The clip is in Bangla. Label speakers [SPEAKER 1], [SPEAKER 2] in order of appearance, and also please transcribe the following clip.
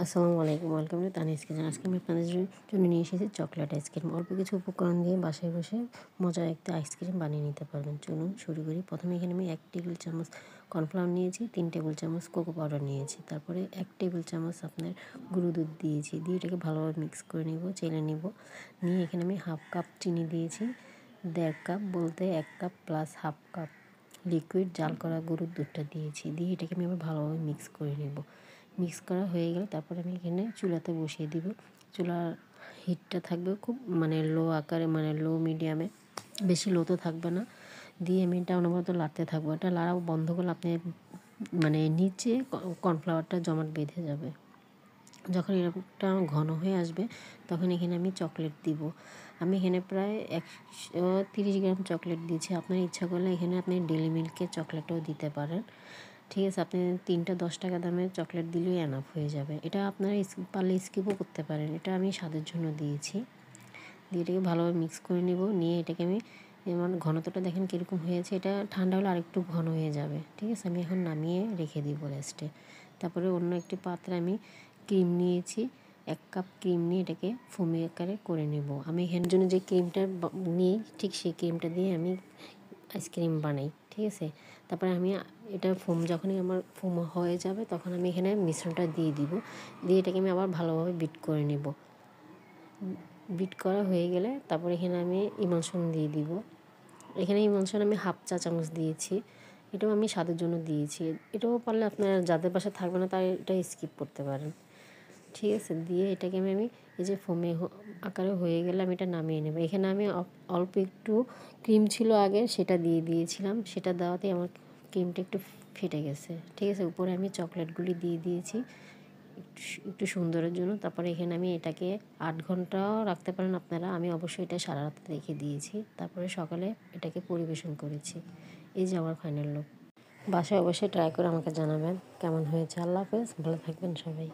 [SPEAKER 1] আসসালামু আলাইকুম, ওয়েলকাম টু তানিস কিচেন। আজকে আমি আপনাদের জন্য নিয়ে এসেছি চকলেট আইসক্রিম। অল্প কিছু উপকরণ দিয়ে বাসায় বসে মজার একটা আইসক্রিম বানিয়ে নিতে পারবেন। চলুন শুরু করি। প্রথমে এখানে আমি 1 টেবিল চামচ কর্নফ্লাওয়ার নিয়েছি, 3 টেবিল চামচ কোকো পাউডার নিয়েছি, তারপরে 1 টেবিল চামচ আপনার গুঁড়ো দুধ দিয়েছি, দিয়ে এটাকে ভালোভাবে মিক্স করে নিব, চেলে নিব। নিয়ে এখানে আমি 1/2 কাপ চিনি দিয়েছি, 1.5 কাপ বলতে 1 কাপ প্লাস 1/2 কাপ লিকুইড জাল করা গরুর দুধটা দিয়েছি, দিয়ে এটাকে আমি আবার ভালোভাবে মিক্স করে নেব। মিক্স করা হয়ে গেলে তারপরে আমি এখানে চুলাতে বসিয়ে দিব। চুলার হিটটা থাকবে খুব লো আকারে, লো মিডিয়ামে, বেশি লোতে থাকবে না। দিয়ে আমি এটা অনবরত লাড়তে থাকবো। এটা লাড়া বন্ধ করলে আপনি নিচে কর্নফ্লাওয়ারটা জমাট বেঁধে যাবে। যখন এরকমটা ঘন হয়ে আসবে তখন এখানে আমি চকলেট দিব। আমি এখানে প্রায় 130 গ্রাম চকলেট দিয়েছি। আপনার ইচ্ছা করলে এখানে আপনি ডেইরি মিল্কের চকলেটও দিতে পারেন। ঠিক আছে, আপনি 3টা 10 টাকা দামের চকলেট দিলেই এনাফ হয়ে যাবে। এটা আপনারা পারলে স্কিপও করতে পারেন। এটা আমি স্বাদের জন্য দিয়েছি। দিয়ে এটাকে ভালোভাবে মিক্স করে নেব। নিয়ে এটাকে আমি ঘনত্বটা দেখেন কীরকম হয়েছে। এটা ঠান্ডা হলে আরেকটু ঘন হয়ে যাবে। ঠিক আছে, আমি এখন নামিয়ে রেখে দিব রেস্টে। তারপরে অন্য একটি পাত্রে আমি ক্রিম নিয়েছি, 1 কাপ ক্রিম নিয়ে এটাকে ফোমি আকারে করে নেব। আমি এখানের জন্য যে ক্রিমটা নিই ঠিক সেই ক্রিমটা দিয়ে আমি আইসক্রিম বানাই। ঠিক আছে, তারপরে আমি এটা যখনই আমার ফোম হয়ে যাবে তখন আমি এখানে মিশ্রণটা দিয়ে দিব। দিয়ে এটাকে আমি আবার ভালোভাবে বিট করে নেব। বিট করা হয়ে গেলে তারপর এখানে আমি ইমালশন দিয়ে দিব। এখানে ইমালশন আমি 1/2 চা চামচ দিয়েছি। এটাও আমি স্বাদের জন্য দিয়েছি। এটাও পারলে আপনারা যাদের বাসায় থাকবে না তারা এটা স্কিপ করতে পারেন। ঠিক আছে, দিয়ে এটাকে আমি এই যে ফোমে আকারে হয়ে গেলে আমি এটা নামিয়ে নেব। এখানে আমি অল্প একটু ক্রিম ছিল আগে, সেটা দিয়ে দিয়েছিলাম। সেটা দেওয়াতে আমার ক্রিমটা একটু ফেটে গেছে। ঠিক আছে, উপরে আমি চকলেটগুলি দিয়ে দিয়েছি একটু সুন্দরের জন্য। তারপরে এখানে আমি এটাকে 8 ঘন্টাও রাখতে পারেন আপনারা। আমি অবশ্যই এটা সারা রাত রেখে দিয়েছি। তারপরে সকালে এটাকে পরিবেশন করেছি। এই যে আমার ফাইনাল লুক। বাসায় অবশ্যই ট্রাই করে আমাকে জানাবেন কেমন হয়েছে। আল্লাহ হাফেজ, ভালো থাকবেন সবাই।